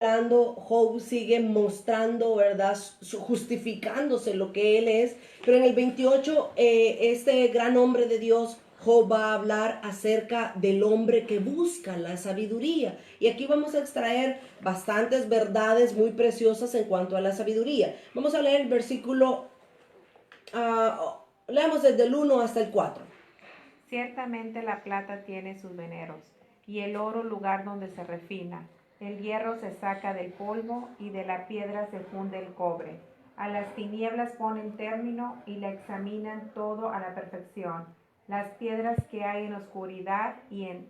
hablando, Job sigue mostrando, ¿verdad? Justificándose lo que él es. Pero en el 28, este gran hombre de Dios, Job, va a hablar acerca del hombre que busca la sabiduría. Y aquí vamos a extraer bastantes verdades muy preciosas en cuanto a la sabiduría. Vamos a leer el versículo, leamos desde el 1 hasta el 4. Ciertamente la plata tiene sus veneros, y el oro lugar donde se refina. El hierro se saca del polvo, y de la piedra se funde el cobre. A las tinieblas ponen término, y la examinan todo a la perfección. Las piedras que hay en oscuridad y en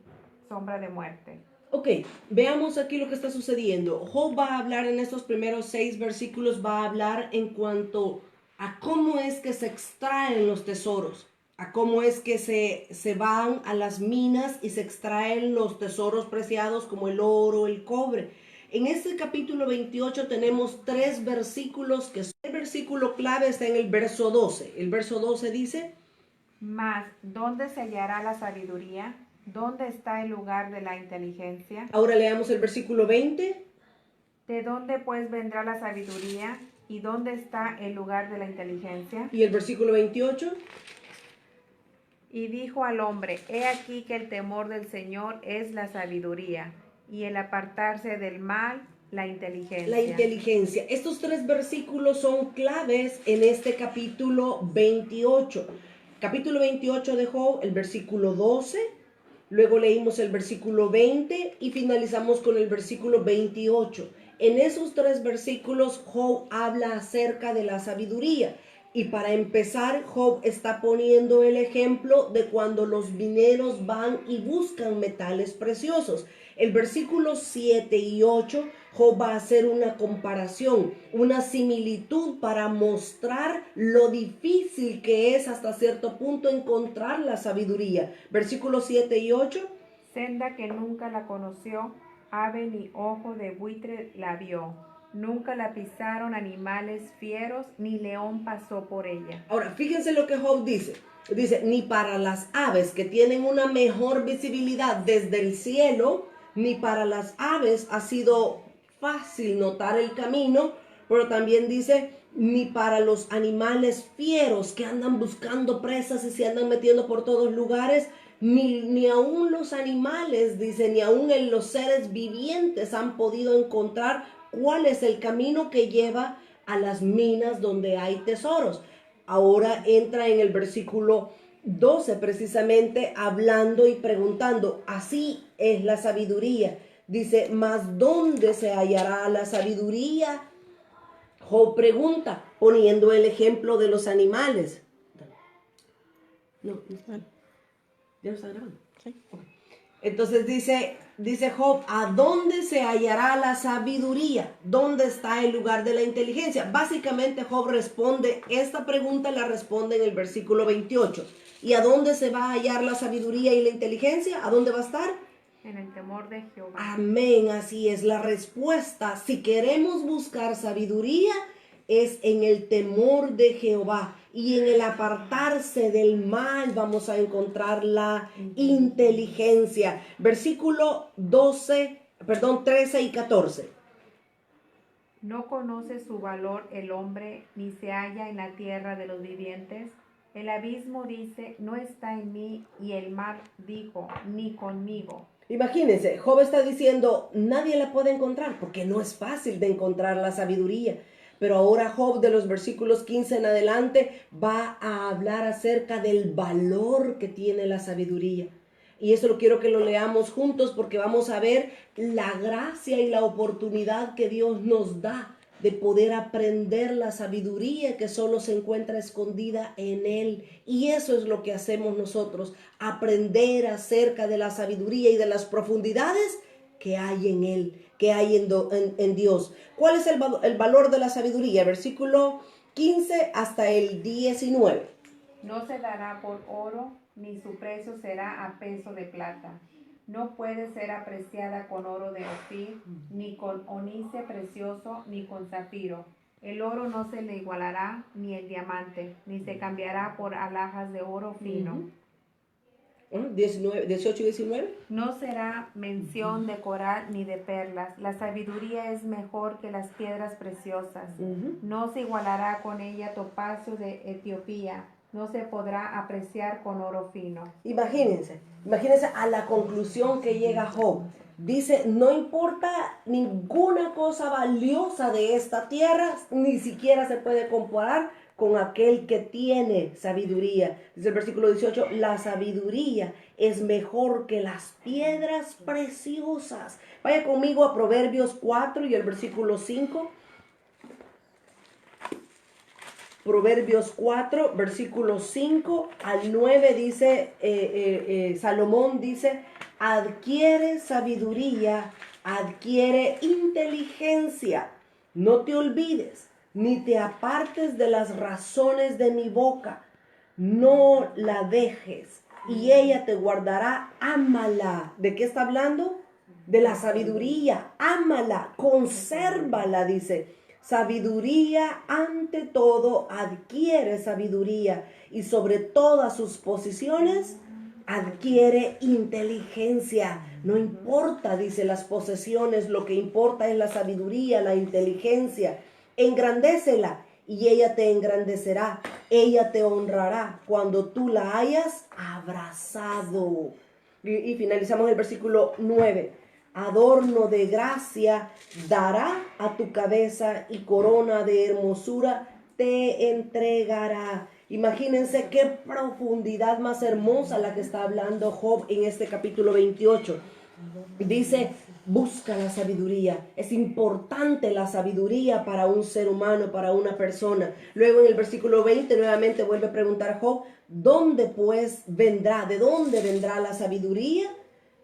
sombra de muerte. Ok, veamos aquí lo que está sucediendo. Job va a hablar en estos primeros 6 versículos, va a hablar en cuanto a cómo es que se extraen los tesoros, a cómo es que se van a las minas y se extraen los tesoros preciados como el oro, el cobre. En este capítulo 28 tenemos 3 versículos, que el versículo clave está en el verso 12. El verso 12 dice: Mas, ¿dónde se hallará la sabiduría? ¿Dónde está el lugar de la inteligencia? Ahora leamos el versículo 20. ¿De dónde pues vendrá la sabiduría? ¿Y dónde está el lugar de la inteligencia? Y el versículo 28. Y dijo al hombre, he aquí que el temor del Señor es la sabiduría, y el apartarse del mal, la inteligencia. La inteligencia. Estos 3 versículos son claves en este capítulo 28. Capítulo 28 de Job, el versículo 12. Luego leímos el versículo 20 y finalizamos con el versículo 28. En esos 3 versículos Job habla acerca de la sabiduría. Y para empezar, Job está poniendo el ejemplo de cuando los mineros van y buscan metales preciosos. El versículo 7 y 8, Job va a hacer una comparación, una similitud para mostrar lo difícil que es hasta cierto punto encontrar la sabiduría. Versículos 7 y 8. Senda que nunca la conoció, ave ni ojo de buitre la vio. Nunca la pisaron animales fieros, ni león pasó por ella. Ahora, fíjense lo que Job dice. Dice, ni para las aves que tienen una mejor visibilidad desde el cielo, ni para las aves ha sido fácil notar el camino, pero también dice, ni para los animales fieros que andan buscando presas y se andan metiendo por todos lugares, ni aún los animales, dice, ni aún en los seres vivientes han podido encontrar cuál es el camino que lleva a las minas donde hay tesoros. Ahora entra en el versículo 12 precisamente hablando y preguntando, así es la sabiduría. Dice, mas ¿dónde se hallará la sabiduría? Job pregunta, poniendo el ejemplo de los animales. No, no está. ¿Ya lo está grabando? Sí. Entonces dice Job, ¿a dónde se hallará la sabiduría? ¿Dónde está el lugar de la inteligencia? Básicamente Job responde, esta pregunta la responde en el versículo 28. ¿Y a dónde se va a hallar la sabiduría y la inteligencia? ¿A dónde va a estar? En el temor de Jehová. Amén, así es la respuesta. Si queremos buscar sabiduría, es en el temor de Jehová y en el apartarse del mal vamos a encontrar la inteligencia. Versículo 13 y 14. ¿No conoce su valor el hombre, ni se halla en la tierra de los vivientes? El abismo dice, no está en mí, y el mar dijo, ni conmigo. Imagínense, Job está diciendo, nadie la puede encontrar porque no es fácil de encontrar la sabiduría. Pero ahora Job de los versículos 15 en adelante va a hablar acerca del valor que tiene la sabiduría. Y eso lo quiero que lo leamos juntos porque vamos a ver la gracia y la oportunidad que Dios nos da de poder aprender la sabiduría que solo se encuentra escondida en Él. Y eso es lo que hacemos nosotros, aprender acerca de la sabiduría y de las profundidades que hay en Él, que hay en Dios. ¿Cuál es el valor de la sabiduría? Versículo 15 hasta el 19. No se dará por oro, ni su precio será a peso de plata. No puede ser apreciada con oro de Ofir, ni con onice precioso, ni con zafiro. El oro no se le igualará, ni el diamante, ni se cambiará por alhajas de oro fino. 18 y 19. No será mención de coral ni de perlas. La sabiduría es mejor que las piedras preciosas. No se igualará con ella topacio de Etiopía. No se podrá apreciar con oro fino. Imagínense a la conclusión que llega Job. Dice, no importa ninguna cosa valiosa de esta tierra, ni siquiera se puede comparar con aquel que tiene sabiduría. Dice el versículo 18, la sabiduría es mejor que las piedras preciosas. Vaya conmigo a Proverbios 4 y el versículo 5. Proverbios 4, versículos 5 al 9 dice, Salomón dice, adquiere sabiduría, adquiere inteligencia, no te olvides, ni te apartes de las razones de mi boca, no la dejes, y ella te guardará, ámala. ¿De qué está hablando? De la sabiduría, ámala, consérvala, dice. Sabiduría ante todo, adquiere sabiduría y sobre todas sus posiciones adquiere inteligencia. No importa, dice, las posesiones, lo que importa es la sabiduría, la inteligencia. Engrandécela y ella te engrandecerá, ella te honrará cuando tú la hayas abrazado. Y finalizamos el versículo 9. Adorno de gracia dará a tu cabeza y corona de hermosura te entregará. Imagínense qué profundidad más hermosa la que está hablando Job en este capítulo 28. Dice, busca la sabiduría. Es importante la sabiduría para un ser humano, para una persona. Luego en el versículo 20 nuevamente vuelve a preguntar Job, ¿dónde pues vendrá? ¿De dónde vendrá la sabiduría?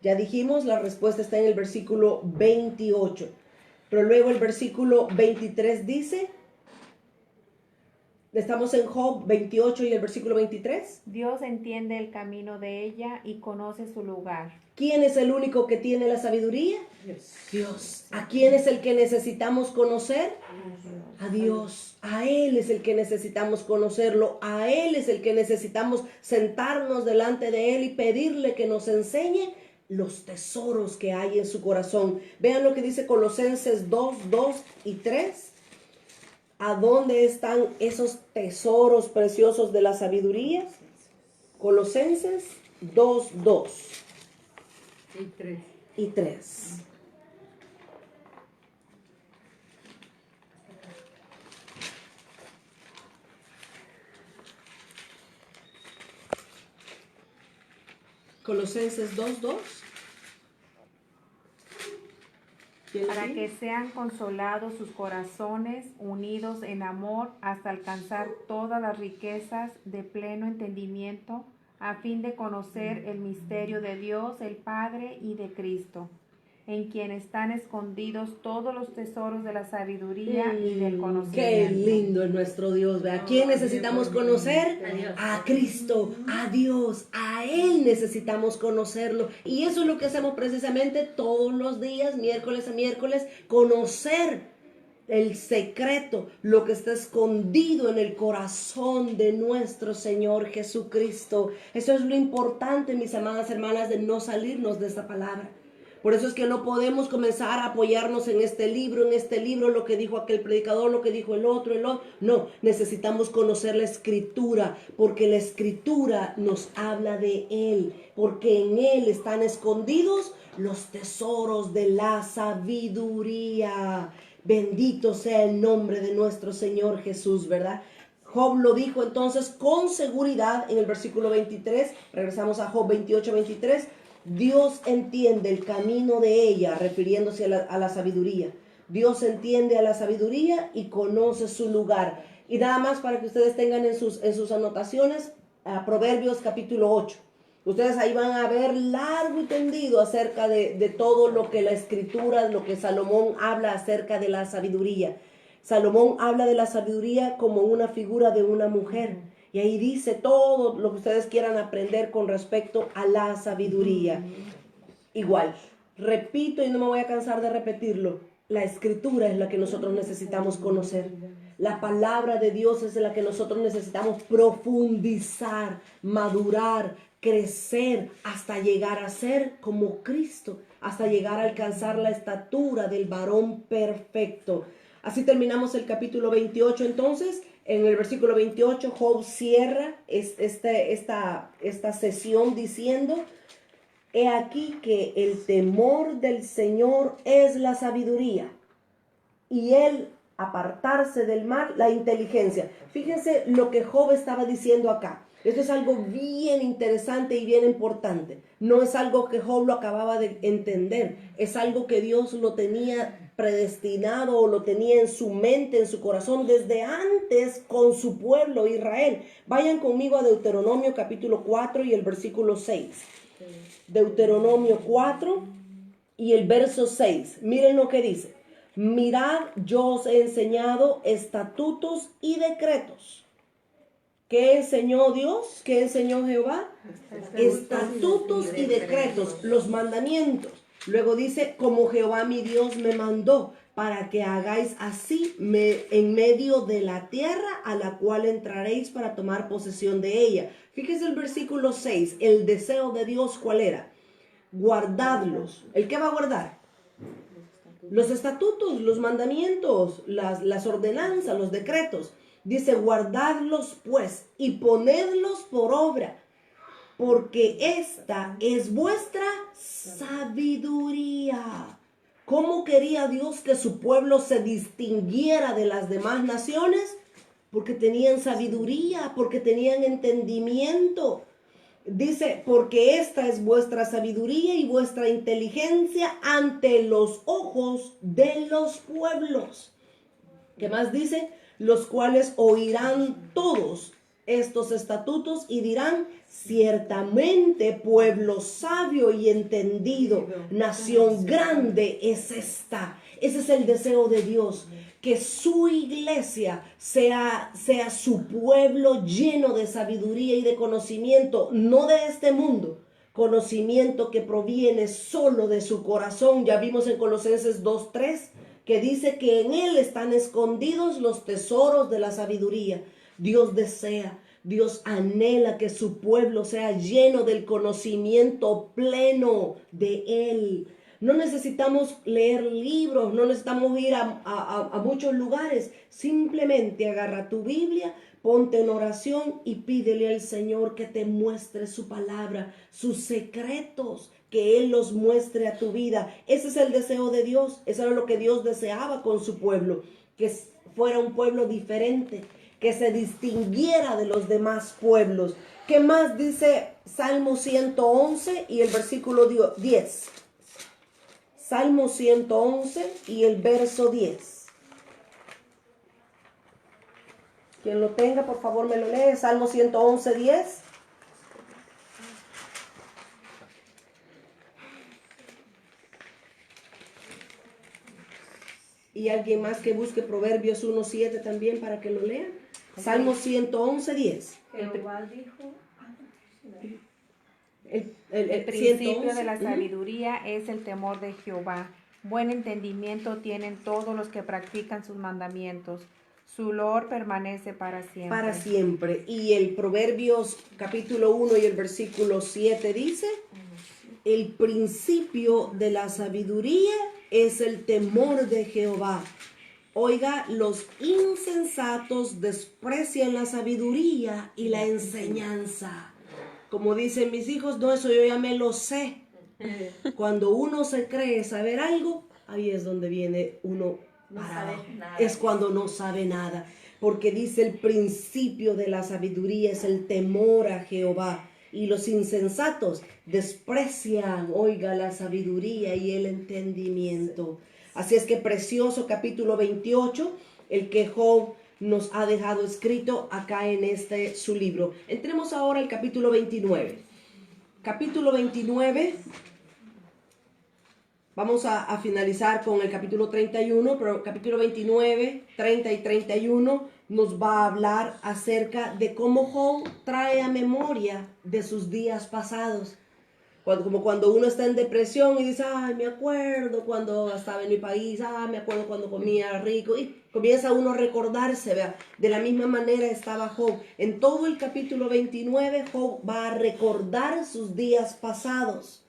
Ya dijimos, la respuesta está en el versículo 28. Pero luego el versículo 23 dice, estamos en Job 28 y el versículo 23. Dios entiende el camino de ella y conoce su lugar. ¿Quién es el único que tiene la sabiduría? Dios. ¿A quién es el que necesitamos conocer? A Dios. A Él es el que necesitamos conocerlo. A Él es el que necesitamos sentarnos delante de Él y pedirle que nos enseñe los tesoros que hay en su corazón. Vean lo que dice Colosenses 2, 2 y 3. ¿A dónde están esos tesoros preciosos de la sabiduría? Colosenses 2, 2 y 3. Colosenses 2, 2. Para que sean consolados sus corazones, unidos en amor, hasta alcanzar todas las riquezas de pleno entendimiento, a fin de conocer el misterio de Dios el Padre y de Cristo, en quien están escondidos todos los tesoros de la sabiduría y del conocimiento. Qué lindo es nuestro Dios. ¿A quién necesitamos conocer? A Cristo, a Dios, a Él necesitamos conocerlo. Y eso es lo que hacemos precisamente todos los días, miércoles a miércoles, conocer el secreto, lo que está escondido en el corazón de nuestro Señor Jesucristo. Eso es lo importante, mis amadas hermanas, de no salirnos de esta palabra. Por eso es que no podemos comenzar a apoyarnos en este libro, lo que dijo aquel predicador, lo que dijo el otro. No, necesitamos conocer la Escritura, porque la Escritura nos habla de Él, porque en Él están escondidos los tesoros de la sabiduría. Bendito sea el nombre de nuestro Señor Jesús, ¿verdad? Job lo dijo entonces con seguridad en el versículo 23. Regresamos a Job 28, 23. Dios entiende el camino de ella, refiriéndose a la sabiduría. Dios entiende a la sabiduría y conoce su lugar. Y nada más para que ustedes tengan en sus anotaciones, Proverbios capítulo 8. Ustedes ahí van a ver largo y tendido acerca de todo lo que la Escritura, lo que Salomón habla acerca de la sabiduría. Salomón habla de la sabiduría como una figura de una mujer. Y ahí dice todo lo que ustedes quieran aprender con respecto a la sabiduría. Igual, repito y no me voy a cansar de repetirlo, la Escritura es la que nosotros necesitamos conocer. La palabra de Dios es la que nosotros necesitamos profundizar, madurar, crecer hasta llegar a ser como Cristo, hasta llegar a alcanzar la estatura del varón perfecto. Así terminamos el capítulo 28 entonces. En el versículo 28 Job cierra esta sesión diciendo: he aquí que el temor del Señor es la sabiduría, y el apartarse del mal, la inteligencia. Fíjense lo que Job estaba diciendo acá. Esto es algo bien interesante y bien importante. No es algo que Job lo acababa de entender. Es algo que Dios lo tenía predestinado o lo tenía en su mente, en su corazón, desde antes con su pueblo Israel. Vayan conmigo a Deuteronomio capítulo 4 y el versículo 6. Deuteronomio 4 y el verso 6. Miren lo que dice. Mirad, yo os he enseñado estatutos y decretos. ¿Qué enseñó Dios? ¿Qué enseñó Jehová? Estatutos y decretos, los mandamientos. Luego dice, como Jehová mi Dios me mandó, para que hagáis así en medio de la tierra a la cual entraréis para tomar posesión de ella. Fíjese el versículo 6, el deseo de Dios, ¿cuál era? Guardadlos. ¿El qué va a guardar? Los estatutos, los mandamientos, las ordenanzas, los decretos. Dice, guardadlos pues y ponedlos por obra, porque esta es vuestra sabiduría. ¿Cómo quería Dios que su pueblo se distinguiera de las demás naciones? Porque tenían sabiduría, porque tenían entendimiento. Dice, porque esta es vuestra sabiduría y vuestra inteligencia ante los ojos de los pueblos. ¿Qué más dice? Los cuales oirán todos estos estatutos y dirán, ciertamente pueblo sabio y entendido, nación grande es esta. Ese es el deseo de Dios, que su iglesia sea su pueblo lleno de sabiduría y de conocimiento, no de este mundo, conocimiento que proviene solo de su corazón. Ya vimos en Colosenses 2:3 que dice que en él están escondidos los tesoros de la sabiduría. Dios desea, Dios anhela que su pueblo sea lleno del conocimiento pleno de él. No necesitamos leer libros, no necesitamos ir a muchos lugares. Simplemente agarra tu Biblia, ponte en oración y pídele al Señor que te muestre su palabra, sus secretos, que Él los muestre a tu vida. Ese es el deseo de Dios. Eso era lo que Dios deseaba con su pueblo, que fuera un pueblo diferente, que se distinguiera de los demás pueblos. ¿Qué más dice Salmo 111 y el versículo 10? Salmo 111 y el verso 10. Quien lo tenga, por favor, me lo lee. Salmo 111, 10. Y alguien más que busque Proverbios 1:7 también para que lo lean. Salmo 111, 10. Jehová dijo... El principio 111, de la sabiduría es el temor de Jehová. Buen entendimiento tienen todos los que practican sus mandamientos. Su loor permanece para siempre. Para siempre. Y el Proverbios capítulo 1 y el versículo 7 dice, el principio de la sabiduría es el temor de Jehová. Oiga, los insensatos desprecian la sabiduría y la enseñanza. Como dicen mis hijos, no, eso yo ya me lo sé. Cuando uno se cree saber algo, ahí es donde viene uno parado. Es cuando no sabe nada. Porque dice el principio de la sabiduría es el temor a Jehová. Y los insensatos desprecian, oiga, la sabiduría y el entendimiento. Así es que precioso capítulo 28, el que Job nos ha dejado escrito acá en su libro. Entremos ahora al capítulo 29. Capítulo 29, vamos a finalizar con el capítulo 31, pero capítulo 29, 30 y 31 nos va a hablar acerca de cómo Job trae a memoria de sus días pasados. como cuando uno está en depresión y dice, ay, me acuerdo cuando estaba en mi país, ay, me acuerdo cuando comía rico, y comienza uno a recordarse, ¿vea? De la misma manera estaba Job. En todo el capítulo 29, Job va a recordar sus días pasados.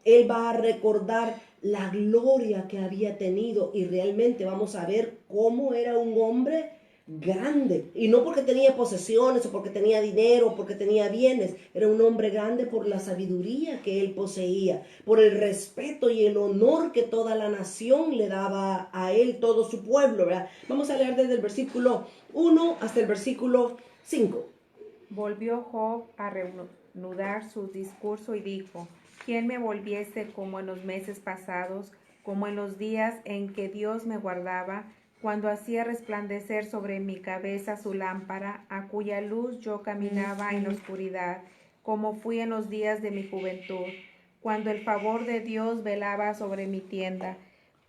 Él va a recordar la gloria que había tenido y realmente vamos a ver cómo era un hombre grande. Y no porque tenía posesiones o porque tenía dinero o porque tenía bienes. Era un hombre grande por la sabiduría que él poseía, por el respeto y el honor que toda la nación le daba a él, todo su pueblo, ¿verdad? Vamos a leer desde el versículo 1 hasta el versículo 5. Volvió Job a reanudar su discurso y dijo: ¿Quién me volviese como en los meses pasados, como en los días en que Dios me guardaba, cuando hacía resplandecer sobre mi cabeza su lámpara, a cuya luz yo caminaba en la oscuridad, como fui en los días de mi juventud, cuando el favor de Dios velaba sobre mi tienda,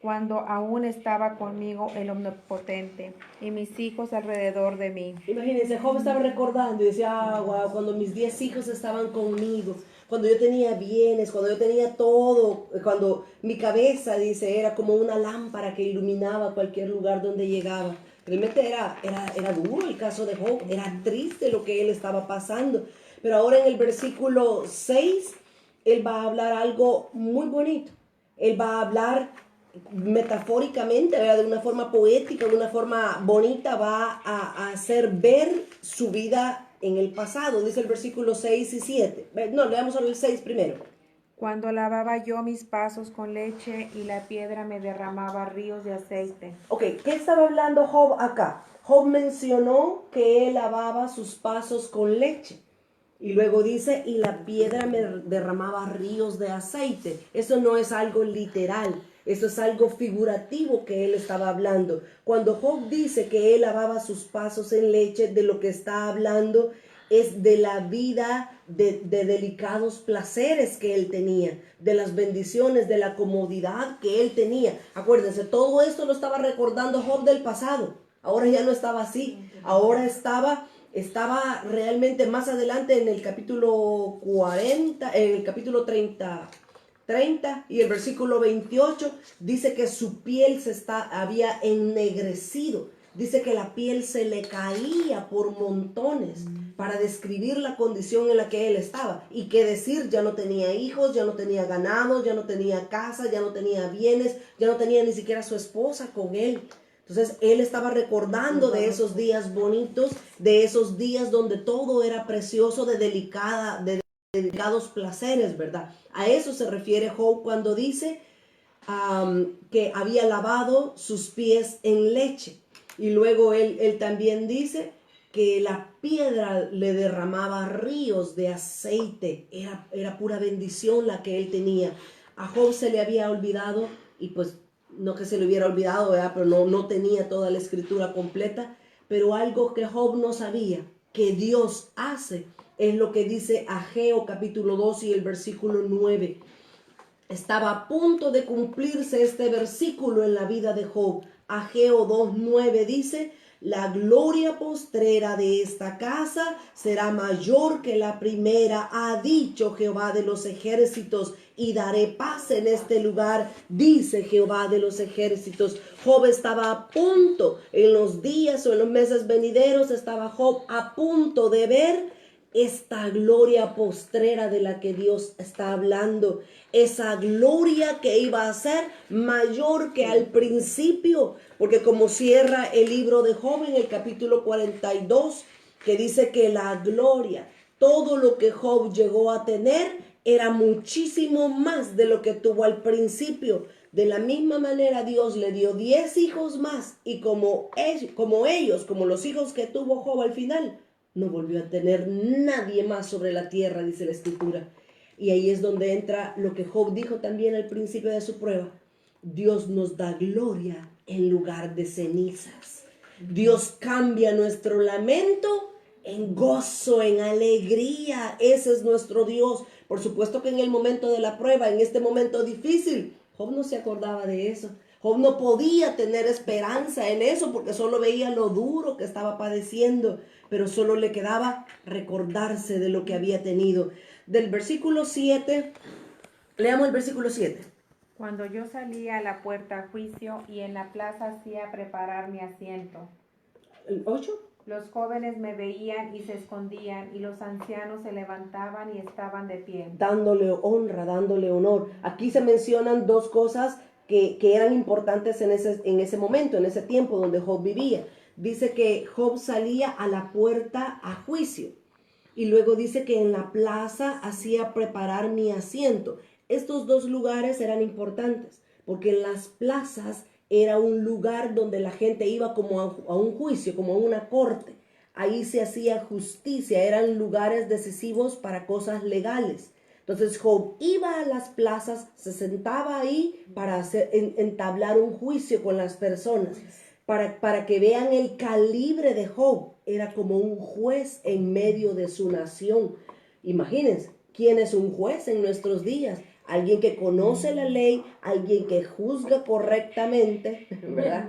cuando aún estaba conmigo el Omnipotente y mis hijos alrededor de mí? Imagínense, Job estaba recordando y decía, wow, cuando mis 10 hijos estaban conmigo, cuando yo tenía bienes, cuando yo tenía todo, cuando mi cabeza, dice, era como una lámpara que iluminaba cualquier lugar donde llegaba. Realmente era duro el caso de Job, era triste lo que él estaba pasando. Pero ahora en el versículo 6, él va a hablar algo muy bonito. Él va a hablar metafóricamente, ¿verdad? De una forma poética, de una forma bonita, va a hacer ver su vida en el pasado. Dice el versículo 6 y 7. No, leamos solo el 6 primero. Cuando lavaba yo mis pasos con leche y la piedra me derramaba ríos de aceite. Ok, ¿qué estaba hablando Job acá? Job mencionó que él lavaba sus pasos con leche. Y luego dice, y la piedra me derramaba ríos de aceite. Eso no es algo literal, eso es algo figurativo que él estaba hablando. Cuando Job dice que él lavaba sus pasos en leche, de lo que está hablando es de la vida, de delicados placeres que él tenía, de las bendiciones, de la comodidad que él tenía. Acuérdense, todo esto lo estaba recordando Job del pasado. Ahora ya no estaba así, ahora estaba realmente más adelante en el capítulo 40, en el capítulo 30 y el versículo 28, dice que su piel había ennegrecido. Dice que la piel se le caía por montones para describir la condición en la que él estaba. Y qué decir, ya no tenía hijos, ya no tenía ganado, ya no tenía casa, ya no tenía bienes, ya no tenía ni siquiera su esposa con él. Entonces él estaba recordando de esos días bonitos, de esos días donde todo era precioso, de delicados placeres, ¿verdad? A eso se refiere Job cuando dice que había lavado sus pies en leche. Y luego él también dice que la piedra le derramaba ríos de aceite. Era pura bendición la que él tenía. A Job se le había olvidado, y pues no que se le hubiera olvidado, ¿verdad? Pero no tenía toda la escritura completa. Pero algo que Job no sabía, que Dios hace, es lo que dice Ageo capítulo 2 y el versículo 9. Estaba a punto de cumplirse este versículo en la vida de Job. Ageo 2:9 dice: la gloria postrera de esta casa será mayor que la primera, ha dicho Jehová de los ejércitos, y daré paz en este lugar, dice Jehová de los ejércitos. Job estaba a punto, en los días o en los meses venideros, estaba Job a punto de ver esta gloria postrera de la que Dios está hablando, esa gloria que iba a ser mayor que al principio, porque como cierra el libro de Job en el capítulo 42, que dice que la gloria, todo lo que Job llegó a tener, era muchísimo más de lo que tuvo al principio. De la misma manera Dios le dio 10 hijos más, y como los hijos que tuvo Job al final, no volvió a tener nadie más sobre la tierra, dice la escritura. Y ahí es donde entra lo que Job dijo también al principio de su prueba. Dios nos da gloria en lugar de cenizas. Dios cambia nuestro lamento en gozo, en alegría. Ese es nuestro Dios. Por supuesto que en el momento de la prueba, en este momento difícil, Job no se acordaba de eso. Job no podía tener esperanza en eso porque solo veía lo duro que estaba padeciendo, pero solo le quedaba recordarse de lo que había tenido. Del versículo 7 Leamos el versículo 7. Cuando yo salía a la puerta a juicio y en la plaza hacía preparar mi asiento, ¿El 8? los jóvenes me veían y se escondían, y los ancianos se levantaban y estaban de pie. Dándole honra, dándole honor. Aquí se mencionan dos cosas que eran importantes en ese momento, en ese tiempo donde Job vivía. Dice que Job salía a la puerta a juicio. Y luego dice que en la plaza hacía preparar mi asiento. Estos dos lugares eran importantes, porque en las plazas era un lugar donde la gente iba como a un juicio, como a una corte. Ahí se hacía justicia, eran lugares decisivos para cosas legales. Entonces Job iba a las plazas, se sentaba ahí para entablar un juicio con las personas, para que vean el calibre de Job. Era como un juez en medio de su nación. Imagínense, ¿quién es un juez en nuestros días? Alguien que conoce la ley, alguien que juzga correctamente, ¿verdad?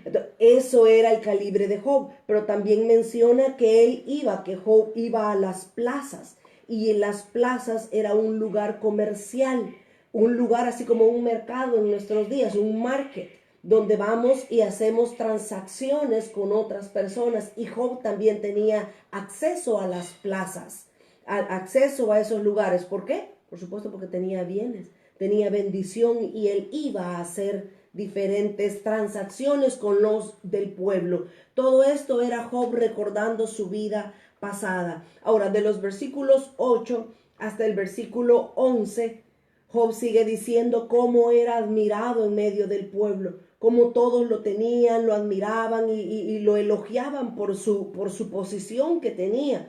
Entonces, eso era el calibre de Job, pero también menciona que que Job iba a las plazas, y en las plazas era un lugar comercial, un lugar así como un mercado en nuestros días, un market, donde vamos y hacemos transacciones con otras personas, y Job también tenía acceso a las plazas, acceso a esos lugares. ¿Por qué? Por supuesto porque tenía bienes, tenía bendición, y él iba a hacer diferentes transacciones con los del pueblo. Todo esto era Job recordando su vida pasada. Ahora, de los versículos 8 hasta el versículo 11, Job sigue diciendo cómo era admirado en medio del pueblo, cómo todos lo tenían, lo admiraban y lo elogiaban por su posición que tenía.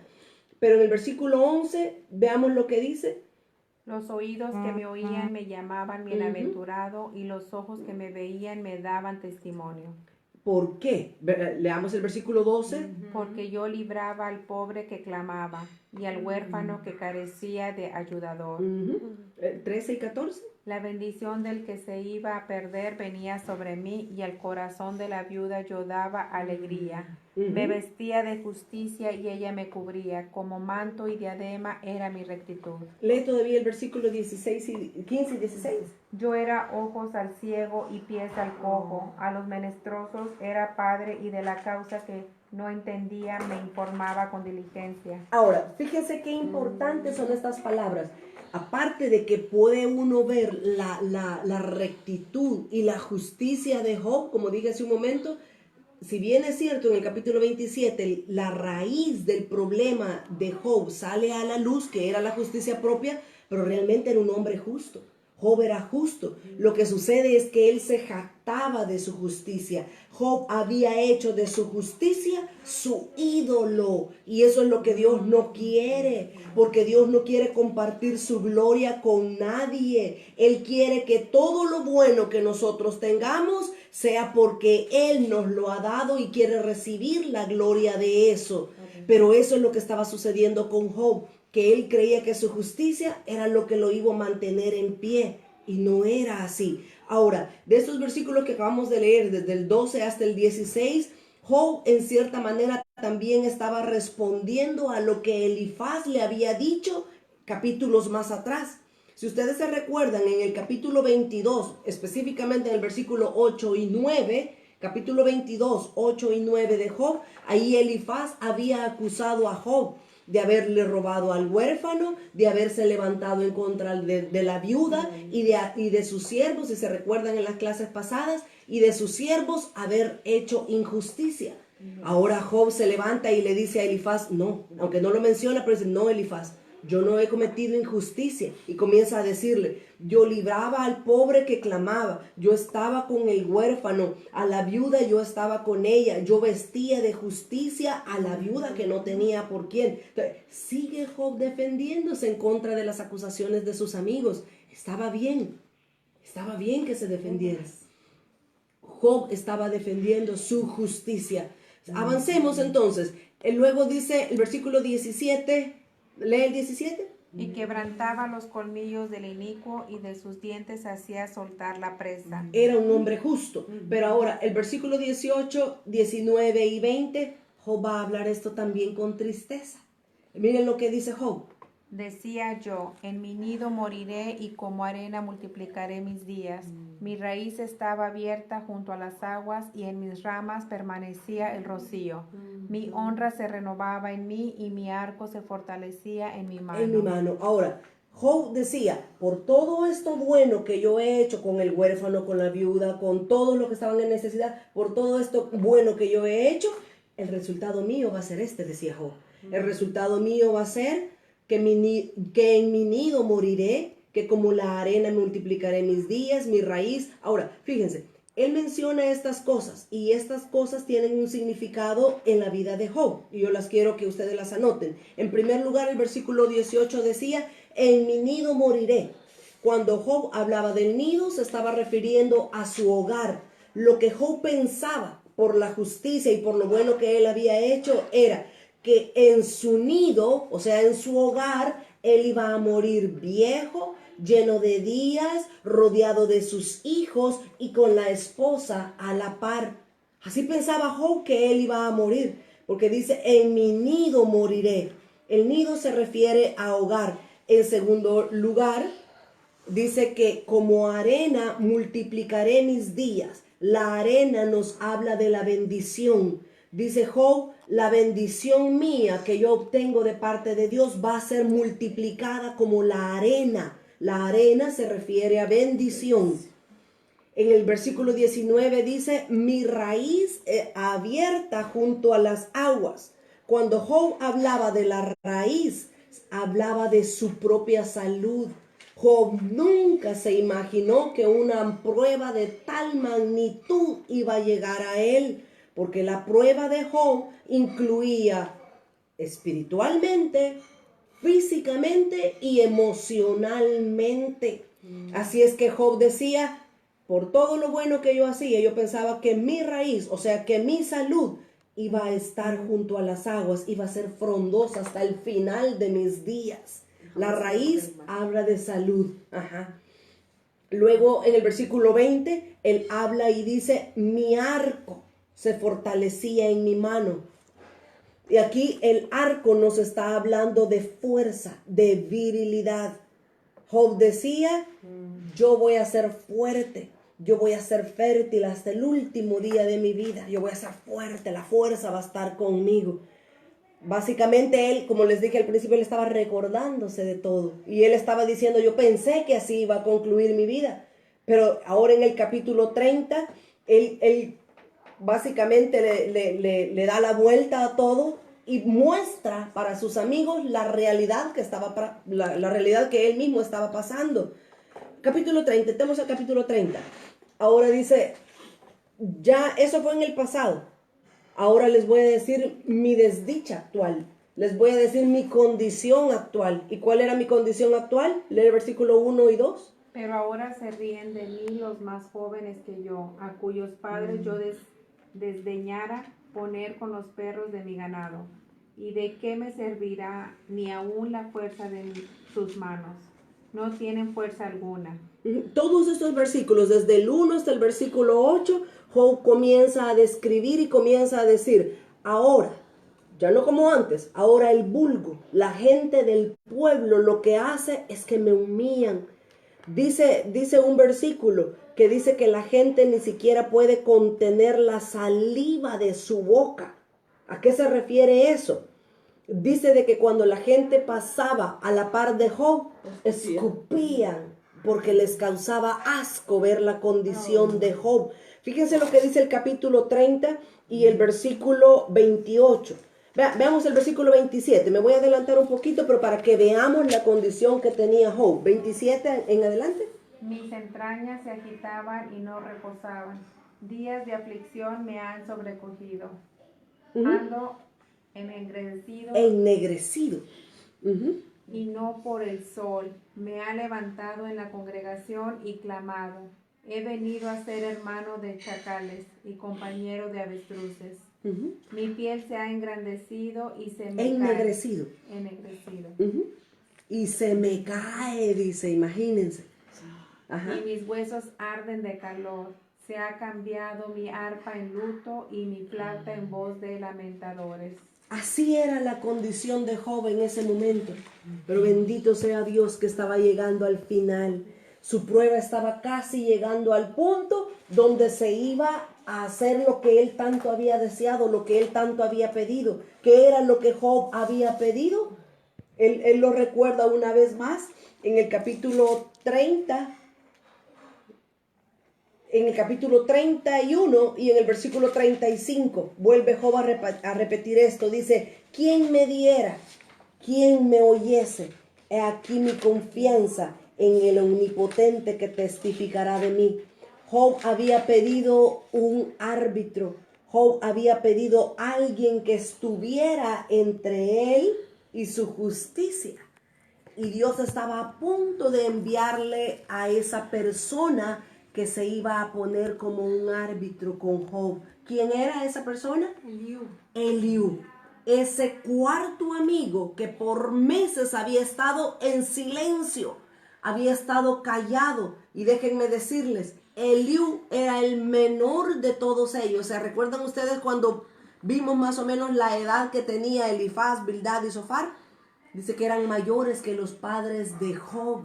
Pero en el versículo 11, veamos lo que dice. Los oídos que me oían me llamaban bienaventurado, y los ojos que me veían me daban testimonio. ¿Por qué? Leamos el versículo 12. Porque yo libraba al pobre que clamaba, y al huérfano que carecía de ayudador. 13 y 14. La bendición del que se iba a perder venía sobre mí, y al corazón de la viuda yo daba alegría. Me vestía de justicia y ella me cubría, como manto y diadema era mi rectitud. Lee todavía el versículo 15 y 16. Yo era ojos al ciego y pies al cojo, a los menesterosos era padre, y de la causa que no entendía me informaba con diligencia. Ahora, fíjense qué importantes son estas palabras. Aparte de que puede uno ver la rectitud y la justicia de Job, como dije hace un momento, si bien es cierto en el capítulo 27, la raíz del problema de Job sale a la luz, que era la justicia propia, pero realmente era un hombre justo. Job era justo. Lo que sucede es que él se jactaba de su justicia. Job había hecho de su justicia su ídolo. Y eso es lo que Dios no quiere, porque Dios no quiere compartir su gloria con nadie. Él quiere que todo lo bueno que nosotros tengamos sea porque Él nos lo ha dado y quiere recibir la gloria de eso. Pero eso es lo que estaba sucediendo con Job, que él creía que su justicia era lo que lo iba a mantener en pie, y no era así. Ahora, de estos versículos que acabamos de leer, desde el 12 hasta el 16, Job en cierta manera también estaba respondiendo a lo que Elifaz le había dicho capítulos más atrás. Si ustedes se recuerdan, en el capítulo 22, específicamente en el versículo 8 y 9, capítulo 22, 8 y 9 de Job, ahí Elifaz había acusado a Job de haberle robado al huérfano, de haberse levantado en contra de la viuda y de sus siervos, si se recuerdan en las clases pasadas, y de sus siervos haber hecho injusticia. Ahora Job se levanta y le dice a Elifaz, no, aunque no lo menciona, pero dice, no, Elifaz, yo no he cometido injusticia. Y comienza a decirle, yo libraba al pobre que clamaba, yo estaba con el huérfano, a la viuda yo estaba con ella, yo vestía de justicia a la viuda que no tenía por quién. Entonces, sigue Job defendiéndose en contra de las acusaciones de sus amigos. Estaba bien que se defendiera. Job estaba defendiendo su justicia. Avancemos entonces. Luego dice el versículo 17, lee el 17. Y quebrantaba los colmillos del inicuo, y de sus dientes hacía soltar la presa. Era un hombre justo. Pero ahora el versículo 18, 19 y 20, Job va a hablar esto también con tristeza. Miren lo que dice Job. Decía yo, en mi nido moriré y como arena multiplicaré mis días. Mi raíz estaba abierta junto a las aguas y en mis ramas permanecía el rocío. Mi honra se renovaba en mí y mi arco se fortalecía en mi mano. En mi mano. Ahora, Job decía, por todo esto bueno que yo he hecho con el huérfano, con la viuda, con todos los que estaban en necesidad, por todo esto bueno que yo he hecho, el resultado mío va a ser este, decía Job. El resultado mío va a ser que en mi nido moriré, que como la arena multiplicaré mis días, mi raíz. Ahora, fíjense, él menciona estas cosas y estas cosas tienen un significado en la vida de Job y yo las quiero que ustedes las anoten. En primer lugar, el versículo 18 decía, en mi nido moriré. Cuando Job hablaba del nido, se estaba refiriendo a su hogar. Lo que Job pensaba por la justicia y por lo bueno que él había hecho era que en su nido, o sea, en su hogar, él iba a morir viejo, lleno de días, rodeado de sus hijos y con la esposa a la par. Así pensaba Job que él iba a morir, porque dice, en mi nido moriré. El nido se refiere a hogar. En segundo lugar, dice que como arena multiplicaré mis días. La arena nos habla de la bendición. Dice Job, la bendición mía que yo obtengo de parte de Dios va a ser multiplicada como la arena. La arena se refiere a bendición. En el versículo 19 dice, mi raíz abierta junto a las aguas. Cuando Job hablaba de la raíz, hablaba de su propia salud. Job nunca se imaginó que una prueba de tal magnitud iba a llegar a él, porque la prueba de Job incluía espiritualmente, físicamente y emocionalmente. Así es que Job decía, por todo lo bueno que yo hacía, yo pensaba que mi raíz, o sea, que mi salud iba a estar junto a las aguas, iba a ser frondosa hasta el final de mis días. La raíz habla de salud. Ajá. Luego en el versículo 20, él habla y dice, mi arco se fortalecía en mi mano. Y aquí el arco nos está hablando de fuerza, de virilidad. Job decía, yo voy a ser fuerte, yo voy a ser fértil hasta el último día de mi vida, yo voy a ser fuerte, la fuerza va a estar conmigo. Básicamente él, como les dije al principio, él estaba recordándose de todo. Y él estaba diciendo, yo pensé que así iba a concluir mi vida. Pero ahora en el capítulo 30, él básicamente le da la vuelta a todo y muestra para sus amigos la realidad la realidad que él mismo estaba pasando. Capítulo 30, estamos al capítulo 30. Ahora dice, ya eso fue en el pasado. Ahora les voy a decir mi desdicha actual. Les voy a decir mi condición actual. ¿Y cuál era mi condición actual? Lee el versículo 1 y 2. Pero ahora se ríen de mí los más jóvenes que yo, a cuyos padres yo desdeñara poner con los perros de mi ganado. ¿Y de qué me servirá ni aún la fuerza de sus manos? No tienen fuerza alguna. Todos estos versículos, desde el 1 hasta el versículo 8, Job comienza a describir y comienza a decir, ahora, ya no como antes, ahora el vulgo, la gente del pueblo, lo que hace es que me humillan. Dice un versículo que dice que la gente ni siquiera puede contener la saliva de su boca. ¿A qué se refiere eso? Dice de que cuando la gente pasaba a la par de Job, escupían porque les causaba asco ver la condición de Job. Fíjense lo que dice el capítulo 30 y el versículo 28. Veamos el versículo 27. Me voy a adelantar un poquito, pero para que veamos la condición que tenía Job. 27 en adelante. Mis entrañas se agitaban y no reposaban. Días de aflicción me han sobrecogido. Ando ennegrecido. Ennegrecido. Y no por el sol. Me ha levantado en la congregación y clamado. He venido a ser hermano de chacales y compañero de avestruces. Mi piel se ha engrandecido y se me ennegrecido. cae. Ennegrecido. Y se me cae, dice, imagínense. Ajá. Y mis huesos arden de calor. Se ha cambiado mi arpa en luto y mi flauta en voz de lamentadores. Así era la condición de Job en ese momento. Pero bendito sea Dios que estaba llegando al final. Su prueba estaba casi llegando al punto donde se iba a hacer lo que él tanto había deseado, lo que él tanto había pedido. ¿Qué era lo que Job había pedido? Él lo recuerda una vez más en el capítulo 30. En el capítulo 31 y en el versículo 35, vuelve Job a repetir esto. Dice, ¿quién me diera? ¿Quién me oyese? He aquí mi confianza en el Omnipotente que testificará de mí. Job había pedido un árbitro. Job había pedido alguien que estuviera entre él y su justicia. Y Dios estaba a punto de enviarle a esa persona que se iba a poner como un árbitro con Job. ¿Quién era esa persona? Eliú. Ese cuarto amigo que por meses había estado en silencio, había estado callado. Y déjenme decirles, Eliú era el menor de todos ellos. ¿Se recuerdan ustedes cuando vimos más o menos la edad que tenía Elifaz, Bildad y Zofar? Dice que eran mayores que los padres de Job.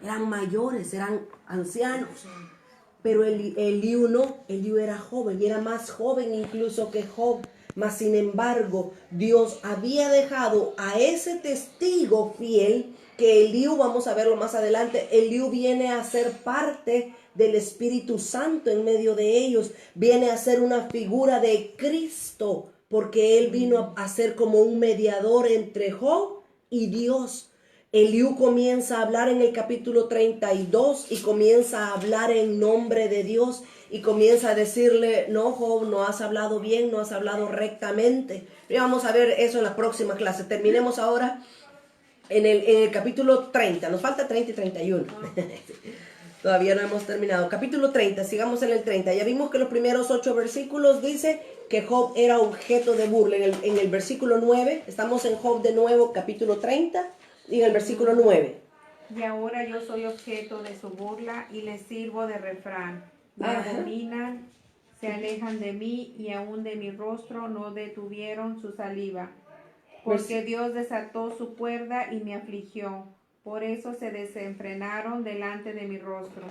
Eran mayores, eran ancianos. Pero Eliú no, Eliú era joven, y era más joven incluso que Job. Mas sin embargo, Dios había dejado a ese testigo fiel, que Eliú, vamos a verlo más adelante, Eliú viene a ser parte del Espíritu Santo en medio de ellos, viene a ser una figura de Cristo, porque él vino a ser como un mediador entre Job y Dios. Eliú comienza a hablar en el capítulo 32 y comienza a hablar en nombre de Dios y comienza a decirle, no, Job, no has hablado bien, no has hablado rectamente. Y vamos a ver eso en la próxima clase. Terminemos ahora en el capítulo 30. Nos falta 30 y 31. Todavía no hemos terminado. Capítulo 30, sigamos en el 30. Ya vimos que los primeros 8 versículos dice que Job era objeto de burla. En el versículo 9, estamos en Job de nuevo, capítulo 30. Y en el versículo 9. Y ahora yo soy objeto de su burla y les sirvo de refrán. Me abominan, se alejan de mí y aún de mi rostro no detuvieron su saliva. Porque Dios desató su cuerda y me afligió. Por eso se desenfrenaron delante de mi rostro.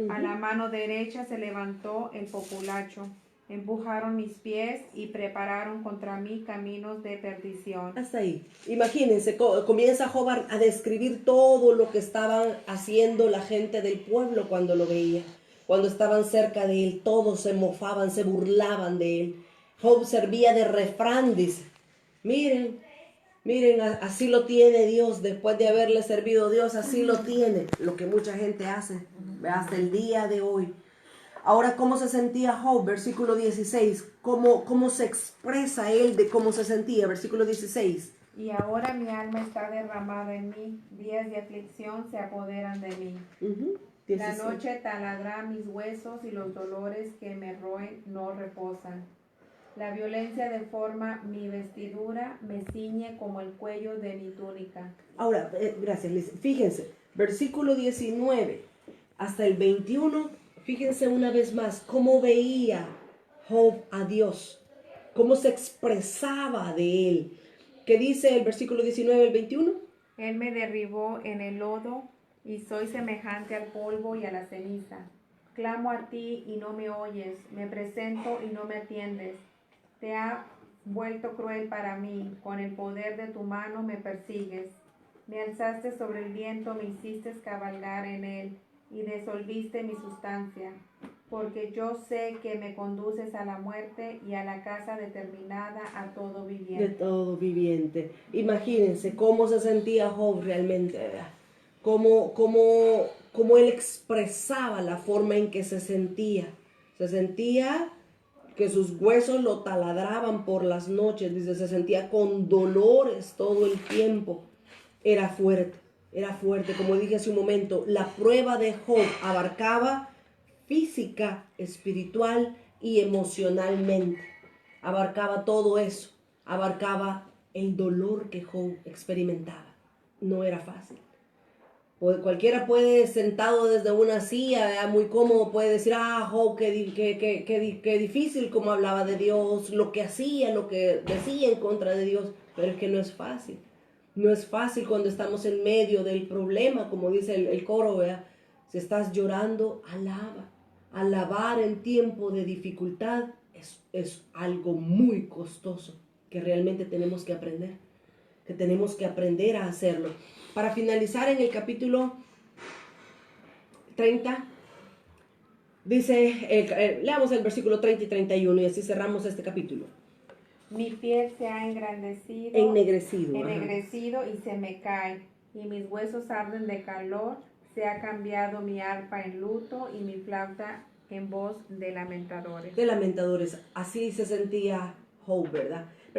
A la mano derecha se levantó el populacho. Empujaron mis pies y prepararon contra mí caminos de perdición. Hasta ahí. Imagínense, comienza Job a describir todo lo que estaban haciendo la gente del pueblo cuando lo veía. Cuando estaban cerca de él, todos se mofaban, se burlaban de él. Job servía de refrán, dice. Miren, así lo tiene Dios, después de haberle servido a Dios, así lo tiene. Lo que mucha gente hace hasta el día de hoy. Ahora, ¿cómo se sentía Job? Versículo 16. ¿Cómo se expresa él de cómo se sentía? Versículo 16. Y ahora mi alma está derramada en mí, días de aflicción se apoderan de mí. La noche taladra mis huesos y los dolores que me roen no reposan. La violencia deforma mi vestidura, me ciñe como el cuello de mi túnica. Ahora, gracias Liz. Fíjense, versículo 19 hasta el 21. Fíjense una vez más cómo veía Job a Dios, cómo se expresaba de él. ¿Qué dice el versículo 19 al 21? Él me derribó en el lodo y soy semejante al polvo y a la ceniza. Clamo a ti y no me oyes, me presento y no me atiendes. Te ha vuelto cruel para mí, con el poder de tu mano me persigues. Me alzaste sobre el viento, me hiciste cabalgar en él y disolviste mi sustancia, porque yo sé que me conduces a la muerte y a la casa determinada a todo viviente. De todo viviente. Imagínense cómo se sentía Job realmente, ¿verdad? Cómo él expresaba la forma en que se sentía. Se sentía que sus huesos lo taladraban por las noches, dice, se sentía con dolores todo el tiempo. Era fuerte, como dije hace un momento. La prueba de Job abarcaba física, espiritual y emocionalmente. Abarcaba todo eso, abarcaba el dolor que Job experimentaba. No era fácil. Cualquiera puede, sentado desde una silla, ¿verdad?, muy cómodo, puede decir, Job, qué difícil cómo hablaba de Dios, lo que hacía, lo que decía en contra de Dios. Pero es que no es fácil. No es fácil cuando estamos en medio del problema, como dice el coro, ¿verdad? Si estás llorando, alaba. Alabar en tiempo de dificultad es algo muy costoso que realmente tenemos que aprender. Que tenemos que aprender a hacerlo. Para finalizar, en el capítulo 30, dice, leamos el versículo 30 y 31 y así cerramos este capítulo. Mi piel se ha ennegrecido y se me cae, y mis huesos arden de calor. Se ha cambiado mi arpa en luto y mi flauta en voz de lamentadores. Así se sentía Job, ¿verdad?